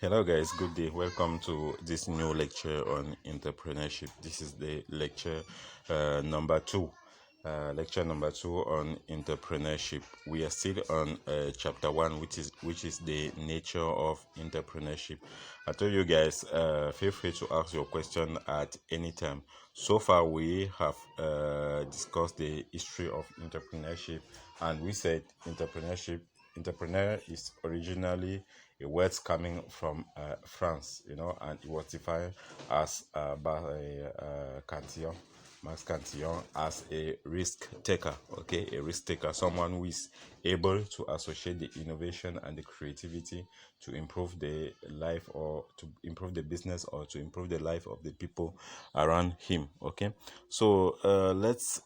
Hello, guys. Good day. Welcome to this new lecture on entrepreneurship. This is the lecture number two. Lecture number two on entrepreneurship. We are still on chapter one, which is the nature of entrepreneurship. I told you guys, feel free to ask your question at any time. So far, we have discussed the history of entrepreneurship, and we said entrepreneur is originally a word coming from France, and it was defined as by Cantillon, Max Cantillon, as a risk taker. Okay, a risk taker, someone who is able to associate the innovation and the creativity to improve the life, or to improve the business, or to improve the life of the people around him. Okay, so let's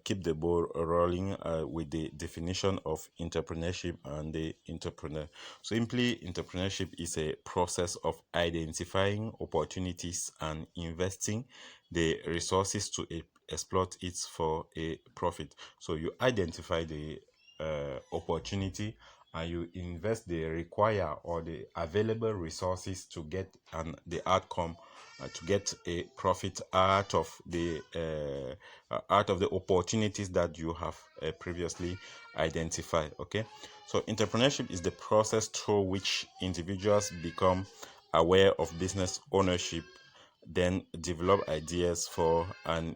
keep the ball rolling with the definition of entrepreneurship and the entrepreneur. Simply, entrepreneurship is a process of identifying opportunities and investing the resources to exploit it for a profit. So you identify the opportunity, and you invest the require or the available resources to get the outcome, to get a profit out of the opportunities that you have previously identified. Okay, so entrepreneurship is the process through which individuals become aware of business ownership, then develop ideas for and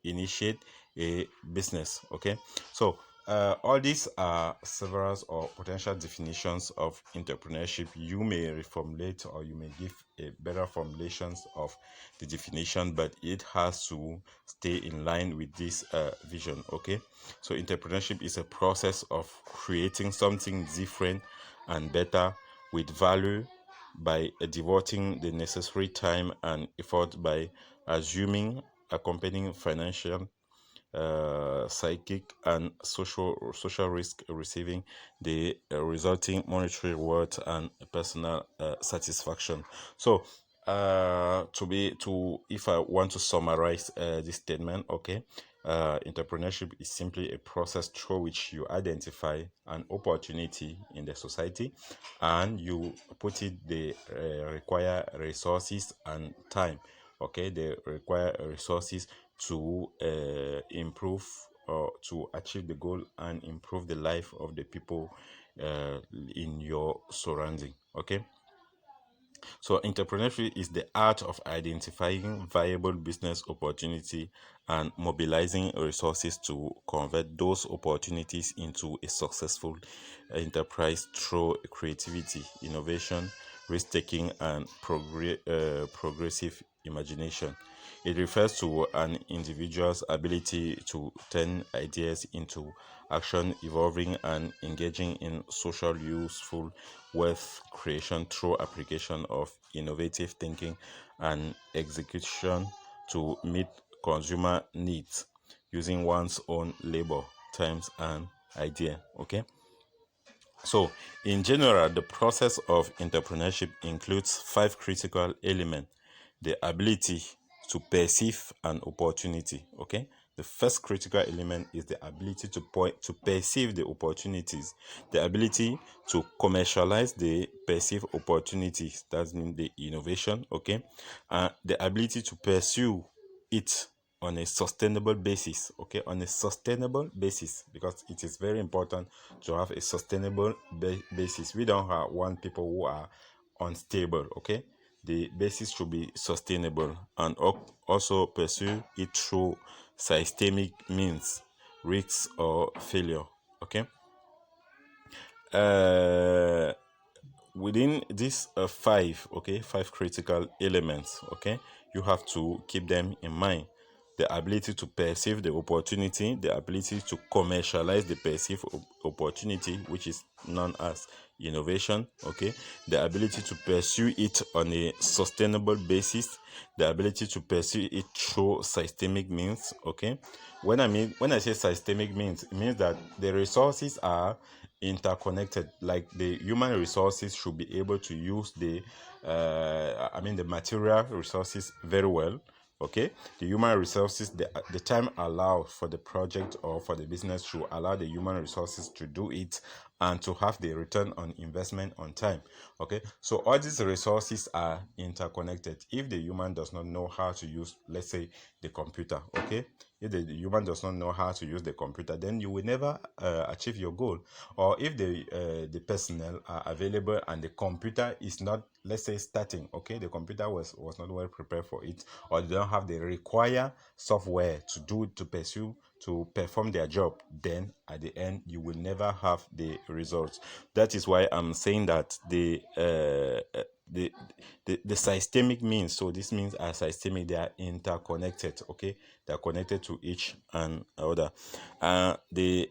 initiate a business. Okay, so all these are several or potential definitions of entrepreneurship. You may reformulate, or you may give a better formulations of the definition, but it has to stay in line with this vision. Okay, so entrepreneurship is a process of creating something different and better with value, by devoting the necessary time and effort, by assuming accompanying financial, psychic, and social risk, receiving the resulting monetary reward and personal satisfaction. So if I want to summarize this statement, okay, entrepreneurship is simply a process through which you identify an opportunity in the society, and you put it the require resources and time. Okay, they require resources to improve, or to achieve the goal and improve the life of the people in your surrounding. Okay, so entrepreneurship is the art of identifying viable business opportunity and mobilizing resources to convert those opportunities into a successful enterprise through creativity, innovation, risk-taking, and progressive imagination. It refers to an individual's ability to turn ideas into action, evolving and engaging in social useful wealth creation through application of innovative thinking and execution to meet consumer needs using one's own labor, times, and idea. Okay, so in general, the process of entrepreneurship includes five critical elements: the ability to perceive an opportunity. Okay, the first critical element is the ability to perceive the opportunities, the ability to commercialize the perceived opportunities, that means the innovation. Okay, the ability to pursue it on a sustainable basis. Okay, on a sustainable basis, because it is very important to have a sustainable basis. We don't want people who are unstable. Okay, the basis should be sustainable, and also pursue it through systemic means, risks or failure. Okay, within these five critical elements, okay, you have to keep them in mind: the ability to perceive the opportunity, the ability to commercialize the perceived opportunity, which is known as innovation. Okay, the ability to pursue it on a sustainable basis, the ability to pursue it through systemic means. Okay, when I say systemic means, it means that the resources are interconnected. Like, the human resources should be able to use the material resources very well. Okay, the human resources, the time allowed for the project or for the business should allow the human resources to do it and to have the return on investment on time. Okay, so all these resources are interconnected. If the human does not know how to use, let's say, the computer, okay, if the human does not know how to use the computer, then you will never achieve your goal. Or if the personnel are available and the computer is not, let's say, starting, okay, the computer was not well prepared for it, or they don't have the required software to perform their job, then at the end you will never have the results. That is why I'm saying that the systemic means, so this means are systemic, they are interconnected, okay, they are connected to each and other. The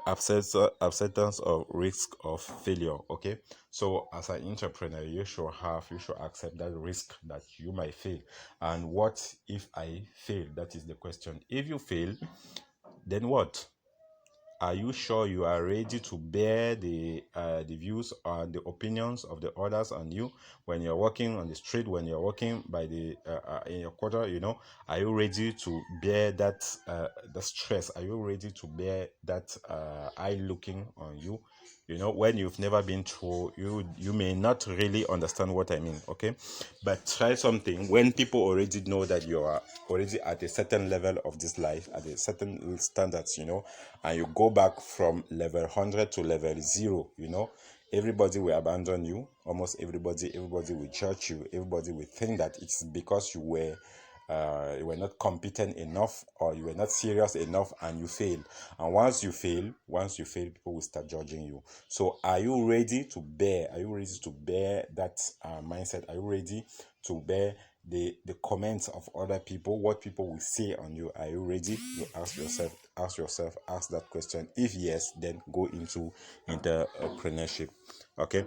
acceptance of risk of failure, okay, so as an entrepreneur you should accept that risk that you might fail. And what if I fail? That is the question. If you fail, then what? Are you sure you are ready to bear the views or the opinions of the others on you when you're walking on the street, when you're walking by the in your quarter? Are you ready to bear that the stress? Are you ready to bear that eye looking on you? When you've never been through, you may not really understand what I mean, okay? But try something when people already know that you are already at a certain level of this life, at a certain standards, and you go back from level 100 to level 0, everybody will abandon you. Almost everybody will judge you. Everybody will think that it's because you were not competent enough, or you were not serious enough, and you failed. And once you fail, people will start judging you. So are you ready to bear that mindset? Are you ready to bear the comments of other people, what people will say on you? Are you ready? You ask that question. If yes, then go into entrepreneurship. Okay,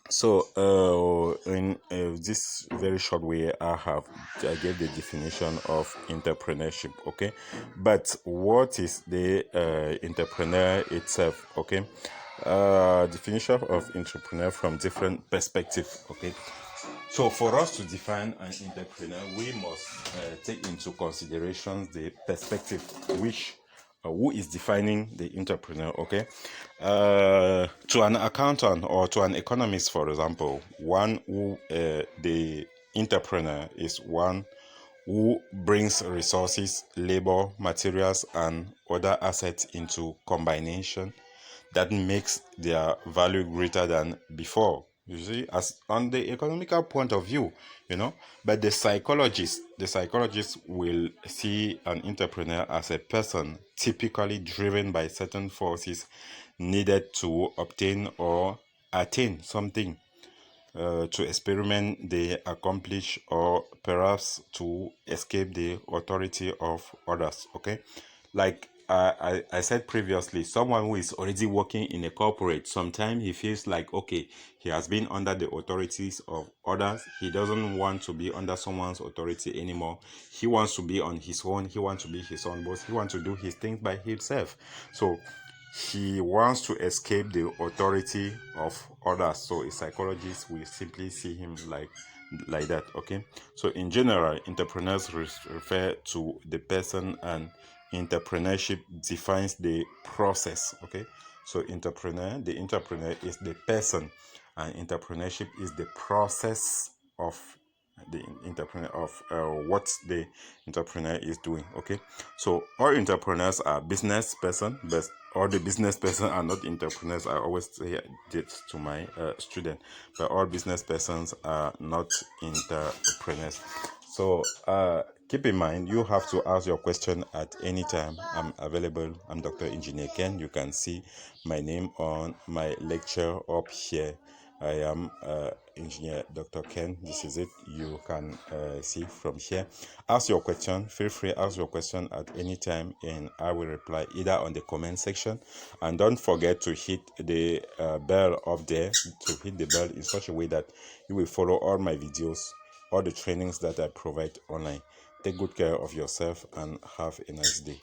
so in this very short way, I gave the definition of entrepreneurship, okay? But what is the entrepreneur itself, okay? Definition of entrepreneur from different perspectives, okay? So for us to define an entrepreneur, we must take into consideration the perspective which who is defining the entrepreneur, okay? To an accountant or to an economist, for example, one who the entrepreneur is one who brings resources, labor, materials, and other assets into combination that makes their value greater than before. You see, as on the economical point of view, but the psychologist will see an entrepreneur as a person typically driven by certain forces needed to obtain or attain something, to experiment the accomplish, or perhaps to escape the authority of others, okay? Like I said previously, someone who is already working in a corporate, sometimes he feels like, okay, he has been under the authorities of others. He doesn't want to be under someone's authority anymore. He wants to be on his own. He wants to be his own boss. He wants to do his things by himself. So he wants to escape the authority of others. So a psychologist will simply see him like that, okay? So in general, entrepreneurs refer to the person, and entrepreneurship defines the process, okay? So the entrepreneur is the person, and entrepreneurship is the process of the entrepreneur, of what the entrepreneur is doing, okay? So all entrepreneurs are business person, but all the business person are not entrepreneurs. I always say this to my student, but all business persons are not entrepreneurs. So keep in mind, you have to ask your question at any time. I'm available. I'm Dr. Engineer Ken. You can see my name on my lecture up here. I am Engineer Dr. Ken. This is it. You can see from here. Ask your question. Feel free to ask your question at any time, and I will reply either on the comment section. And don't forget to hit the bell up there, to hit the bell in such a way that you will follow all my videos, all the trainings that I provide online. Take good care of yourself and have a nice day.